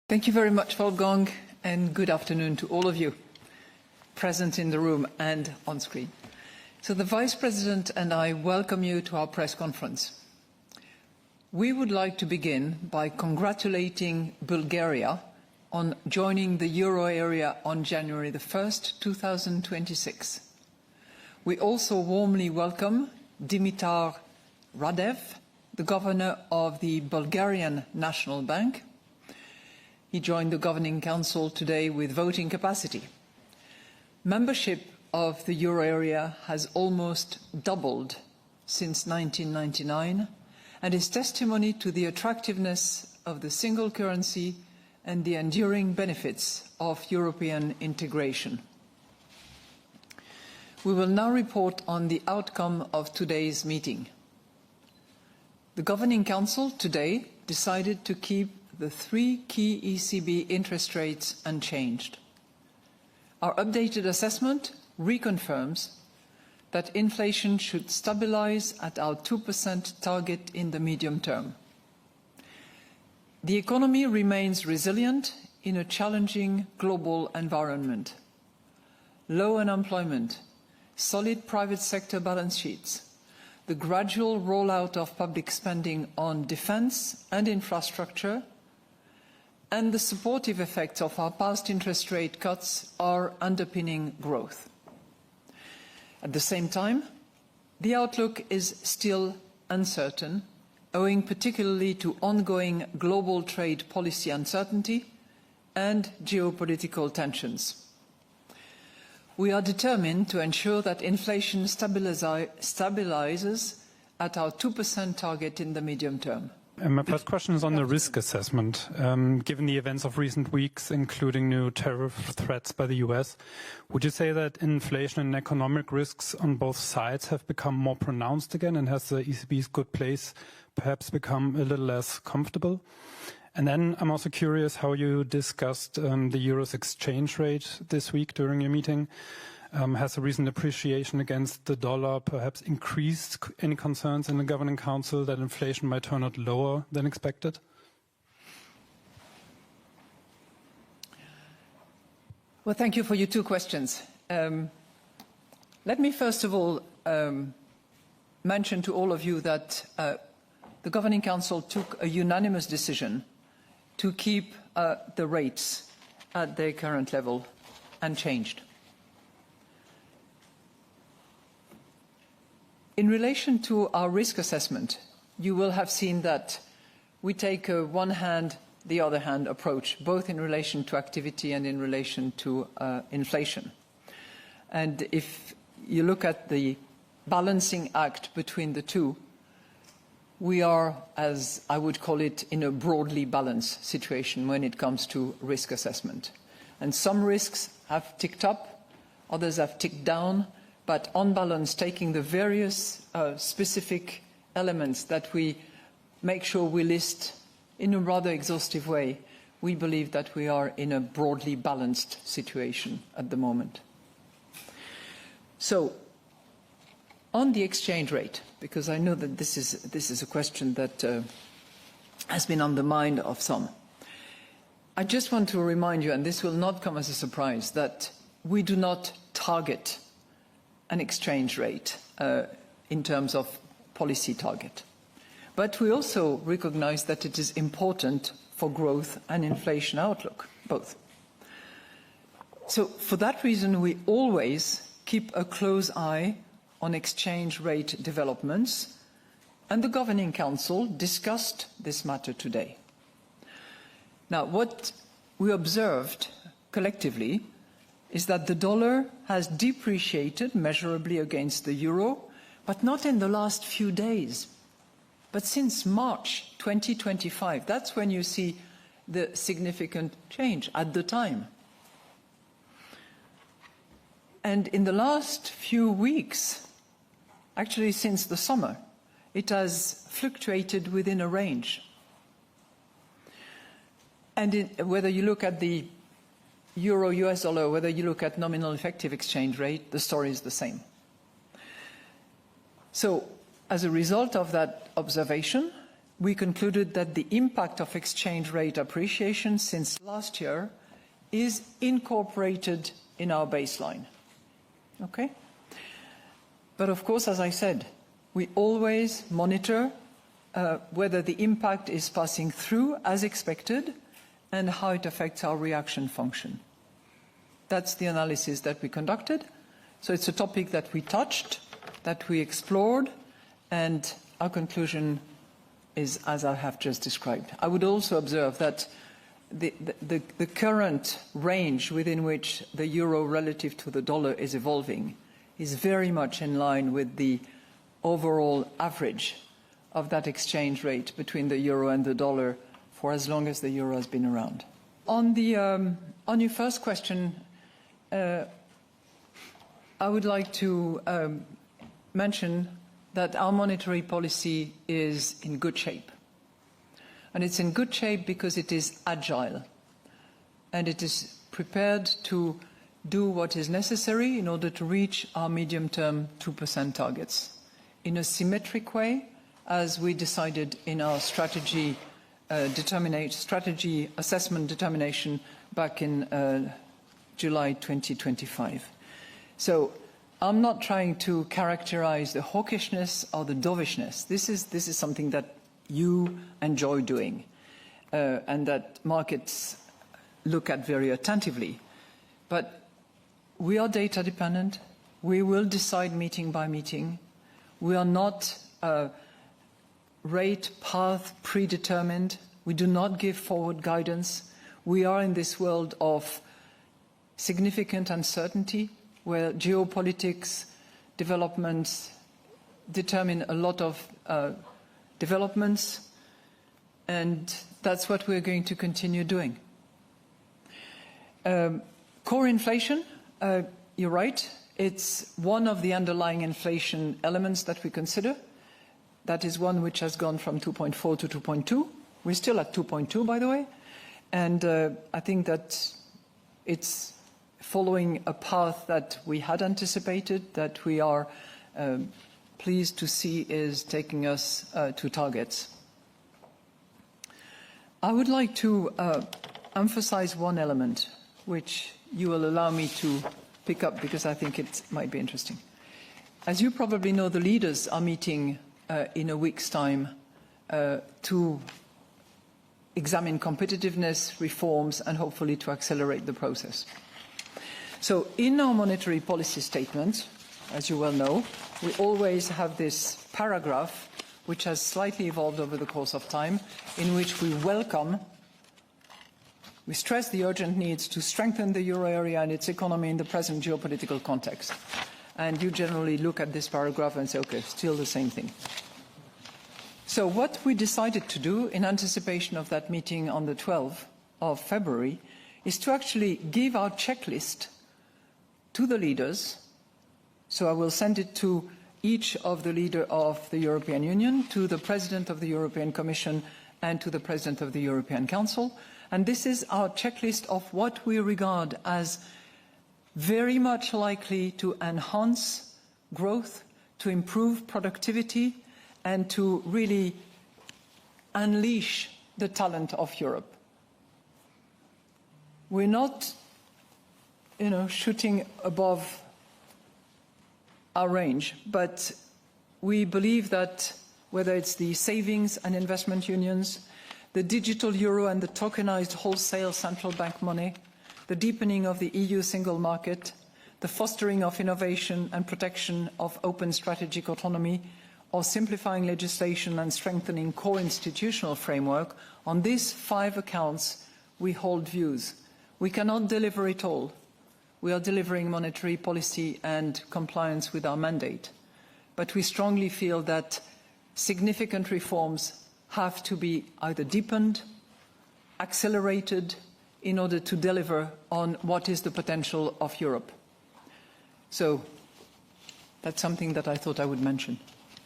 Thank you very much, Wolfgang, and good afternoon to all of you present in the room and on screen. So the Vice President and I welcome you to our press conference. We would like to begin by congratulating Bulgaria on joining the euro area on January the 1st, 2026. We also warmly welcome Dimitar Radev, the Governor of the Bulgarian National Bank. He joined the Governing Council today with voting capacity. Membership of the euro area has almost doubled since 1999 and is testimony to the attractiveness of the single currency and the enduring benefits of European integration. We will now report on the outcome of today's meeting. The Governing Council today decided to keep the three key ECB interest rates unchanged. Our updated assessment reconfirms that inflation should stabilise at our 2% target in the medium term. The economy remains resilient in a challenging global environment. Low unemployment, solid private sector balance sheets, the gradual rollout of public spending on defence and infrastructure, and the supportive effects of our past interest rate cuts are underpinning growth. At the same time, the outlook is still uncertain, owing particularly to ongoing global trade policy uncertainty and geopolitical tensions. We are determined to ensure that inflation stabilises at our 2% target in the medium term. My first question is on the risk assessment. Given the events of recent weeks, including new tariff threats by the US, would you say that inflation and economic risks on both sides have become more pronounced again, and has the ECB's good place perhaps become a little less comfortable? And then I'm also curious how you discussed the euro's exchange rate this week during your meeting. Has the recent appreciation against the dollar perhaps increased any concerns in the Governing Council that inflation might turn out lower than expected? Well, thank you for your two questions. Let me first of all mention to all of you that the Governing Council took a unanimous decision to keep the rates at their current level unchanged. In relation to our risk assessment, you will have seen that we take a one hand, the other hand approach, both in relation to activity and in relation to inflation. And if you look at the balancing act between the two, we are, as I would call it, in a broadly balanced situation when it comes to risk assessment. And some risks have ticked up, others have ticked down, but on balance, taking the various specific elements that we make sure we list in a rather exhaustive way, we believe that we are in a broadly balanced situation at the moment. So, on the exchange rate, because I know that this is a question that has been on the mind of some, I just want to remind you, and this will not come as a surprise, that we do not target an exchange rate in terms of policy target. But we also recognise that it is important for growth and inflation outlook, both. So for that reason, we always keep a close eye on exchange rate developments, and the Governing Council discussed this matter today. Now, what we observed collectively is that the dollar has depreciated measurably against the euro, but not in the last few days, but since March 2025. That's when you see the significant change at the time. And in the last few weeks, actually since the summer, it has fluctuated within a range. And whether you look at the euro-US dollar, whether you look at nominal effective exchange rate, the story is the same. So, as a result of that observation, we concluded that the impact of exchange rate appreciation since last year is incorporated in our baseline. Okay? But of course, as I said, we always monitor whether the impact is passing through as expected and how it affects our reaction function. That's the analysis that we conducted. So it's a topic that we touched, that we explored, and our conclusion is as I have just described. I would also observe that the current range within which the euro relative to the dollar is evolving is very much in line with the overall average of that exchange rate between the euro and the dollar for as long as the euro has been around. On your first question, I would like to mention that our monetary policy is in good shape. And it's in good shape because it is agile and it is prepared to do what is necessary in order to reach our medium-term 2% targets in a symmetric way, as we decided in our strategy assessment determination back in July 2025. So I'm not trying to characterize the hawkishness or the dovishness. This is something that you enjoy doing and that markets look at very attentively. But we are data dependent. We will decide meeting by meeting. We are not rate path predetermined. We do not give forward guidance. We are in this world of significant uncertainty where geopolitics developments determine a lot of developments, and that's what we're going to continue doing. Core inflation, you're right, it's one of the underlying inflation elements that we consider. That is one which has gone from 2.4 to 2.2. We're still at 2.2, by the way, and I think that it's following a path that we had anticipated, that we are pleased to see is taking us to targets. I would like to emphasize one element, which you will allow me to pick up because I think it might be interesting. As you probably know, the leaders are meeting in a week's time to examine competitiveness, reforms, and hopefully to accelerate the process. So in our monetary policy statement, as you well know, we always have this paragraph, which has slightly evolved over the course of time, in which we stress the urgent needs to strengthen the euro area and its economy in the present geopolitical context. And you generally look at this paragraph and say, okay, still the same thing. So what we decided to do in anticipation of that meeting on the 12th of February is to actually give our checklist to the leaders. So I will send it to each of the leader of the European Union, to the President of the European Commission, and to the President of the European Council. And this is our checklist of what we regard as very much likely to enhance growth, to improve productivity, and to really unleash the talent of Europe. We're not, shooting above our range, but we believe that whether it's the savings and investment unions, the digital euro and the tokenized wholesale central bank money, the deepening of the EU single market, the fostering of innovation and protection of open strategic autonomy, or simplifying legislation and strengthening core institutional framework, on these 5 accounts we hold views. We cannot deliver it all. We are delivering monetary policy and compliance with our mandate. But we strongly feel that significant reforms have to be either deepened, accelerated, in order to deliver on what is the potential of Europe. So that's something that I thought I would mention.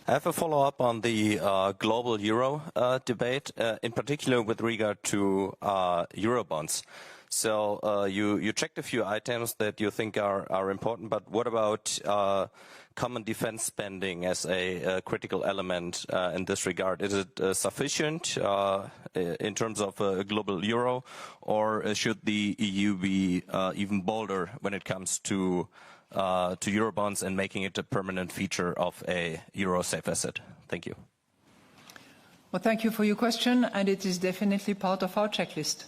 I have a follow-up on the global euro debate, in particular with regard to Eurobonds. So you checked a few items that you think are important, but what about common defense spending as a critical element in this regard? Is it sufficient in terms of a global euro, or should the EU be even bolder when it comes to Eurobonds and making it a permanent feature of a euro safe asset? Thank you. Well, thank you for your question, and it is definitely part of our checklist.